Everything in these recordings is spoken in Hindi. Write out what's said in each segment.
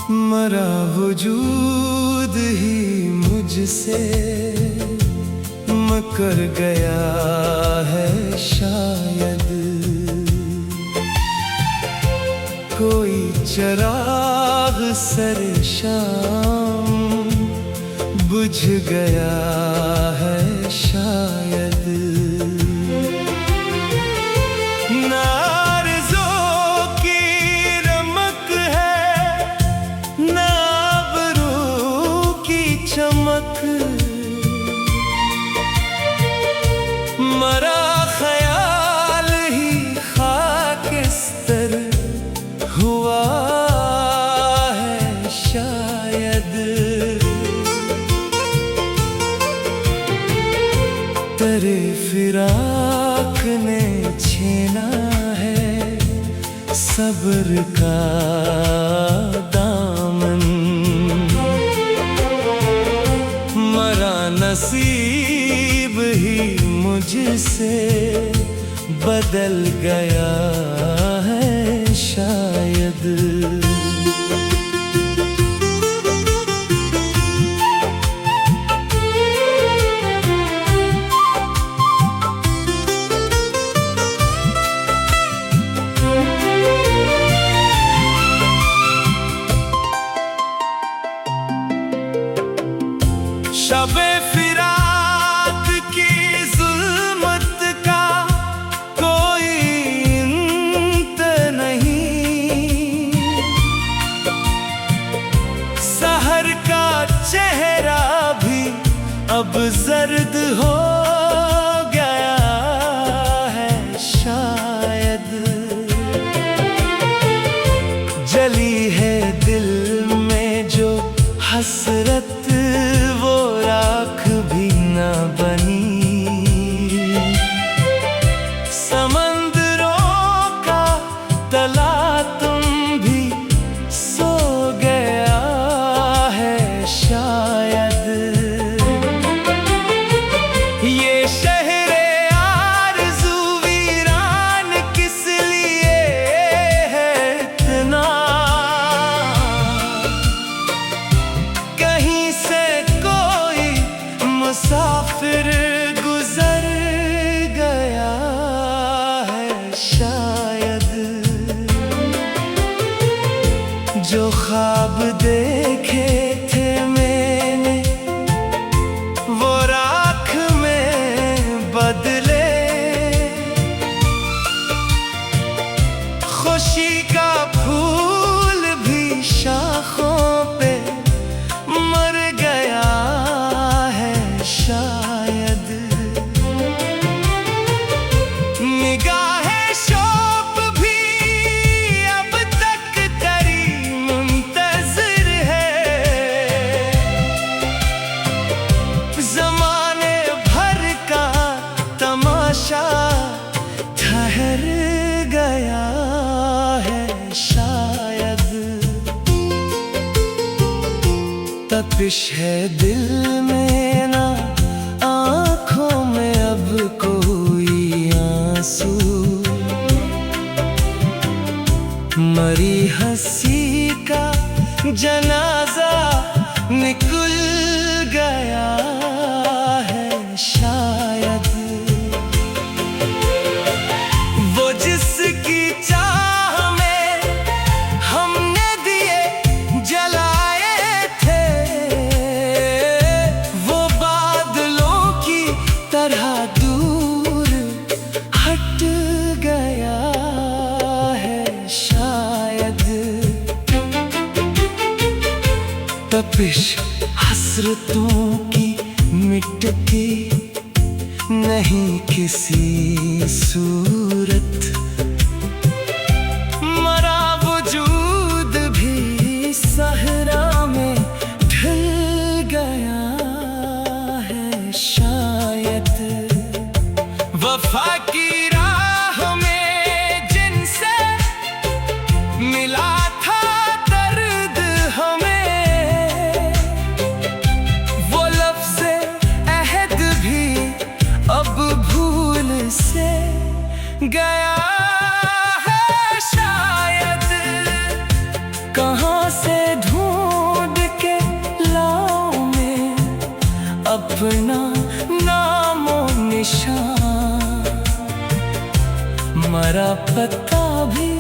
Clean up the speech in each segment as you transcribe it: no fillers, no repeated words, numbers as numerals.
मरा वजूद ही मुझसे मकर गया है शायद। कोई चिराग सरे शाम बुझ गया है शायद। मरा ख्याल ही खाकिस्तर हुआ है शायद। तेरे फिराक ने छीना है सब्र का दामन। मरा नसीब ही मुझसे बदल गया है शायद। शबे फिराक की जुल्मत का कोई अंत नहीं। सहर का चेहरा भी अब जर्द हो गया है शायद। जली है दिल में जो हसरत वो राख भी न बनी। समंदरों का तला तुम भी सो गया है शायद। ये शहरे आरज़ू वीरान किस लिए है इतना। कहीं से मुसाफिर गुजर गया है शायद। जो ख्वाब देखे थे मैंने वो राख में बदले। खुशी का फूल भी शाखों पे मर गया शायद। निगाहे शौक भी अब तक तेरी मुंतज़िर है। ज़माने भर का तमाशा ठहर गया है शायद। तपिश है दिल में ना आँखों में अब कोई आंसू। मरी हंसी का जनाजा निकल गया है शायद। वो जिसकी चाह में हमने दिए जलाए थे वो बादलों की तरह दूर हट गया है शायद। तपिश हसरतों की मिटती नहीं किसी सूरत। मरा वजूद भी सहरा में ढल गया है शायद। वफा की राह में जिनसे मिला था दर्द हमें वो लफ्ज़े अहद भी अब भूल से गया है शायद। कहाँ से ढूंढ पत्ता भी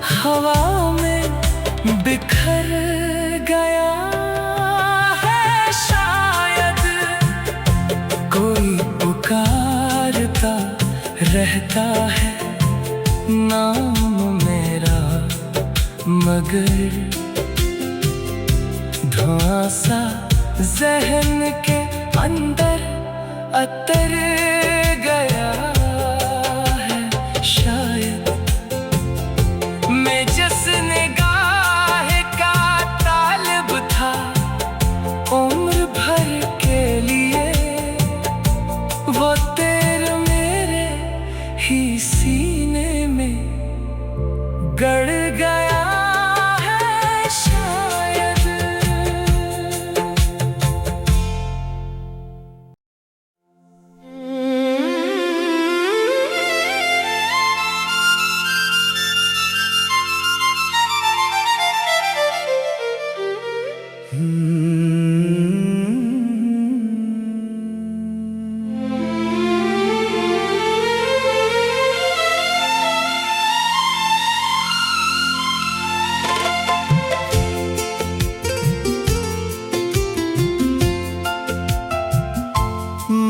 हवा में बिखर गया है। शायद कोई पुकारता रहता है नाम मेरा, मगर धुआं सा ज़हन के अंदर अतर गया है। शायद मैं जिस निगाह का तालिब था उम्र भर के लिए, वो तेरे मेरे ही सीने में गड़ गया है। शायद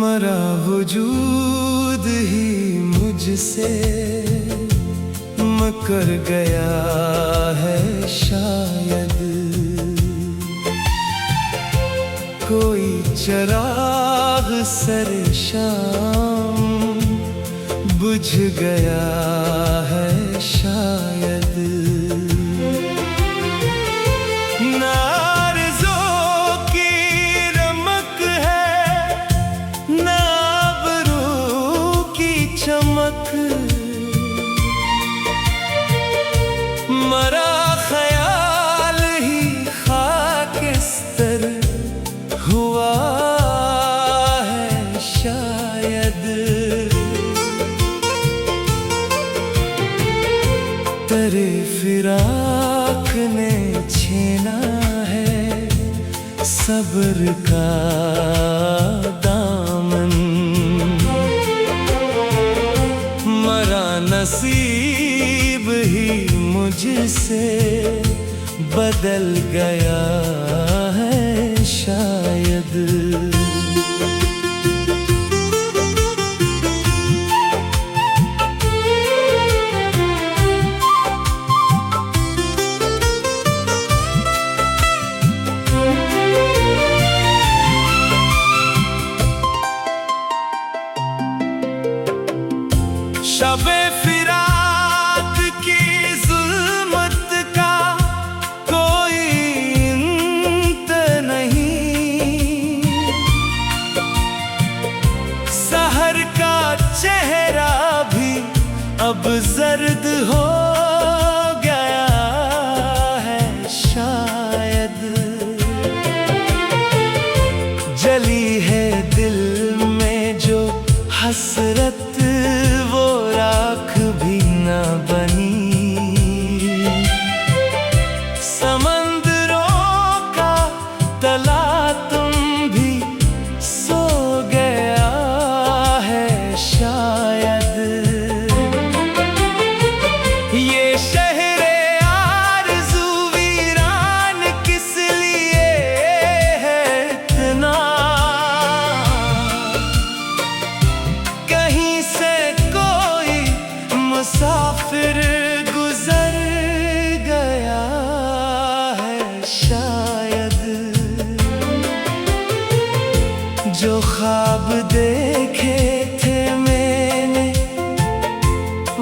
मरा वजूद ही मुझसे मुकर गया है। शायद कोई चिराग सरे शाम बुझ गया है। शायद मरा ख्याल ही खाकिस्तर हुआ है। शायद तेरे फिराक ने छीना है सब्र का दामन, मरा नसीब ही मुझसे बदल गया है। शायद शबे फिराक की जुल्मत का कोई अंत नहीं, सहर का चेहरा भी अब जर्द हो गया है। शायद जली है दिल में जो हसरत वो राख भी न बनी, समंदरों का तला तुम भी सो गया है। शायद ये शहरे आरज़ू वीरान किस लिए है इतना, कहीं से मुसाफिर गुजर गया है। शायद जो ख्वाब देखे थे मैंने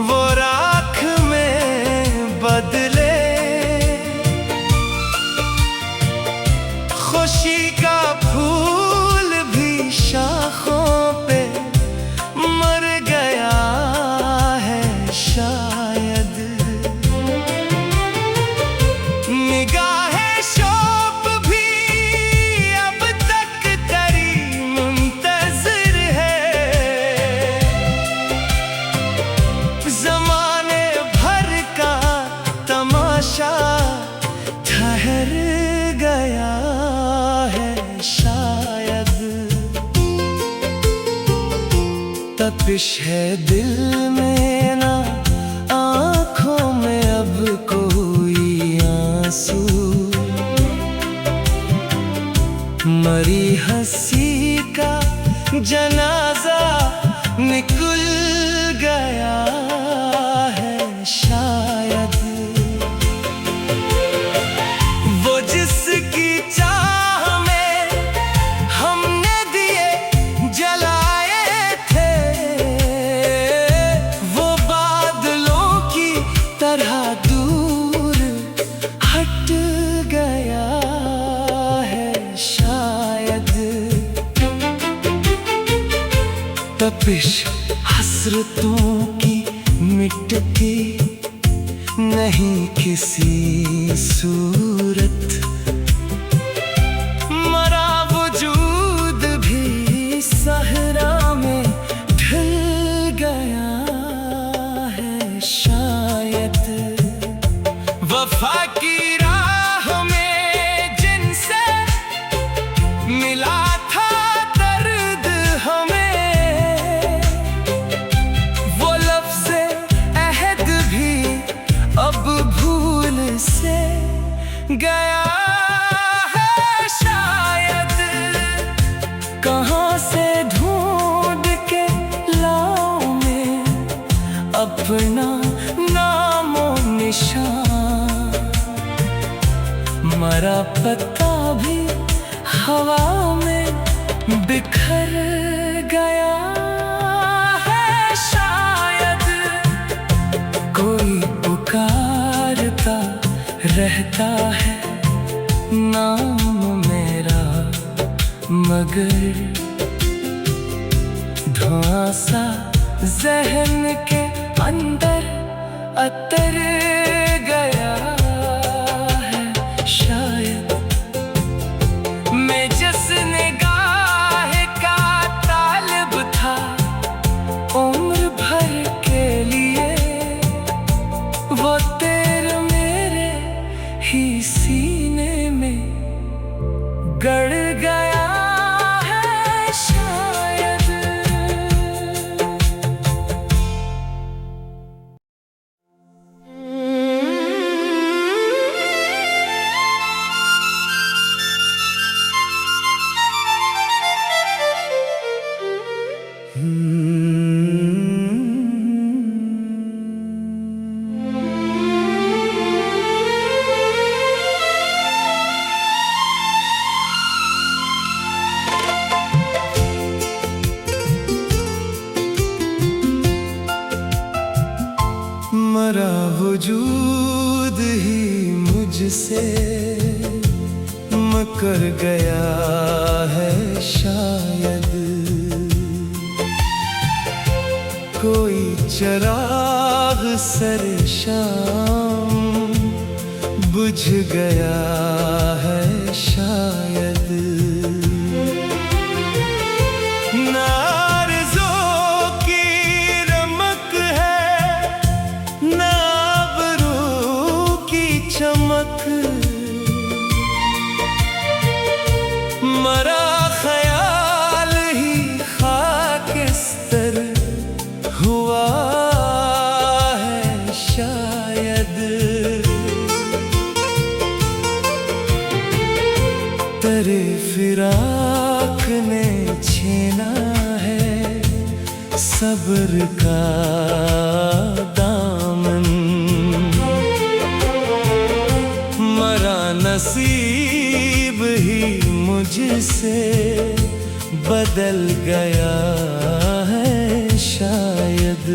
वो राख में बदले, खुशी का फूल भी शाखों पे मर गया है। शायद निगाहें शौक भी अब तक तेरी मुंतज़िर है, ज़माने भर का तमाशा ठहर गया है। शायद तपिश है दिल में ना मरी हंसी का जनाजा निकल गया है शायद। वो जिसकी चाह में हमने दिए जलाए थे, वो बादलों की तरह दूर हट गया है शायद। तपिश हसरतों की मिटती नहीं किसी सूरत, मरा वजूद भी सहरा में ढल गया है शायद। वफा की राह में जिनसे मिला था दर्द हमें, वो लफ्ज़े अहद भी अब भूल से गया है शायद। कहाँ से ढूंढ के लाऊं मैं अपना नामो निशान, मरा पता भी हवा में बिखर गया है शायद। कोई पुकारता रहता है नाम मेरा, मगर धुआं सा ज़हन के अंदर अतर गया है शायद। मैं जिस निगाह का तालिब था उम्र भर के लिए, वो तेरे मेरे ही सीने में गड़ गया है शायद। मरा वजूद ही मुझसे मकर गया है शायद। कोई चिराग सरे शाम बुझ गया है शायद। मरा ख्याल ही खाकिस्तर हुआ है शायद। तेरे फिराक ने छीना है सब्र का दामन, मरा नसीब ही मुझसे बदल गया है शायद।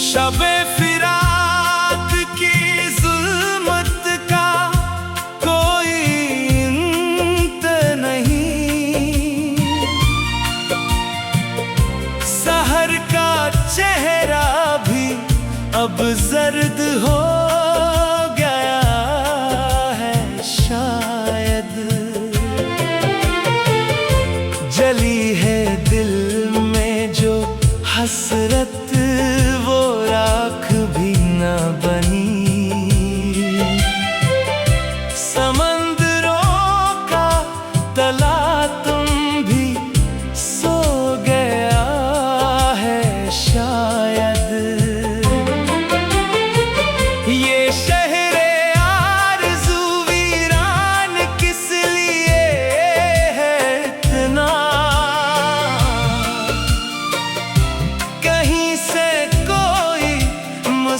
शबे फिराक की जुल्मत का कोई अंत नहीं, सहर का चेहरा भी अब जर्द हो गया है शायद। जली है दिल में जो हसरत, वो राख भी न बनी।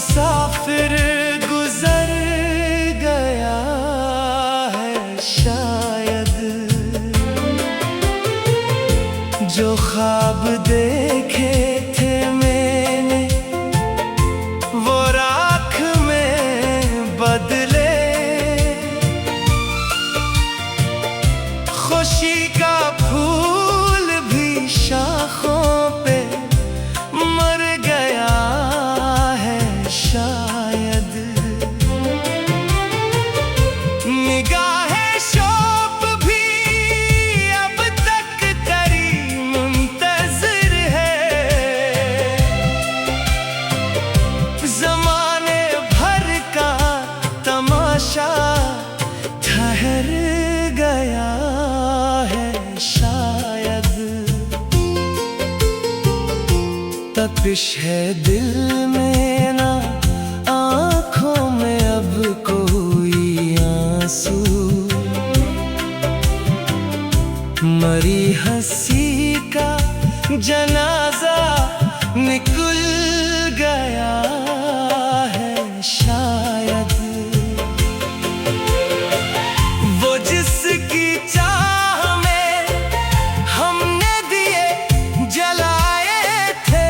मुसाफिर गुजर गया है शायद, जो ख्वाब देखे थे मैंने वो राख में बदले। खुशी का फूल भी शाखों पे मर गया है शायद। निगाहें शौक भी अब तक तेरी मुंतज़िर है। ज़माने भर का तमाशा ठहर गया है शायद। तपिश है दिल में ना आँखों में अब कोई आंसू। मरी हंसी का जनाजा निकल गया है शायद। वो जिसकी चाह में हमने दिए जलाए थे,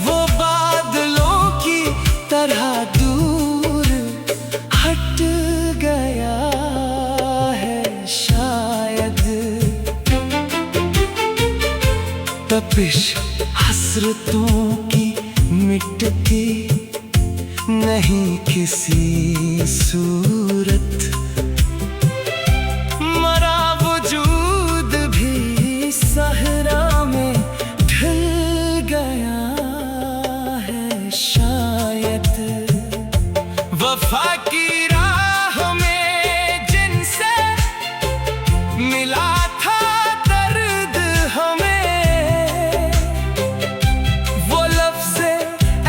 वो बादलों की तरह दूर हट गया है शायद। तपिश हसरतों की मिटती नहीं किसी सूरत। मरा वजूद भी सहरा में ढल गया है शायद। वफा की राह में जिनसे मिला था दर्द हमें, वो लफ्ज़े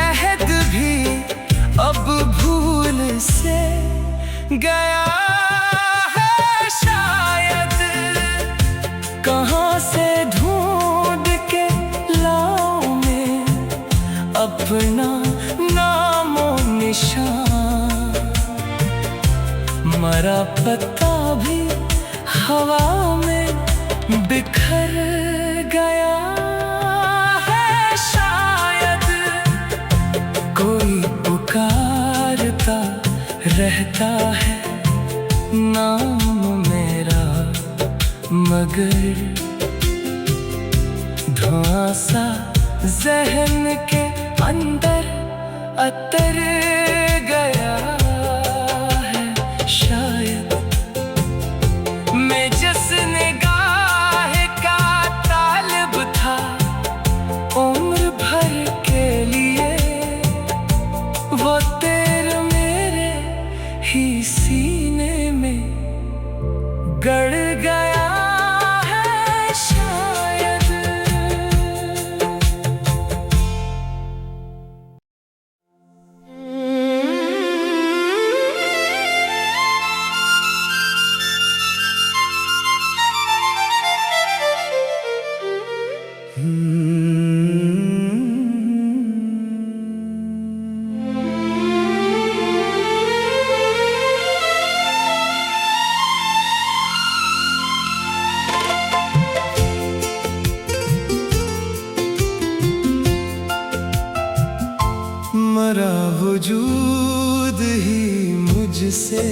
अहद भी अब भूल से गया है शायद। कहाँ से ढूंढ के लाऊं मैं अपना नामो निशान। मरा पता भी हवा में बिखर गया है शायद। कोई पुकारता रहता है नाम मेरा, मगर धुआं सा ज़हन के अंदर अतर गया है शायद। मैं जिस निगाह का तालिब था उम्र भर के लिए, वो तेरे मेरे ही सीने में गड़ गया है शायद। मरा वजूद ही मुझसे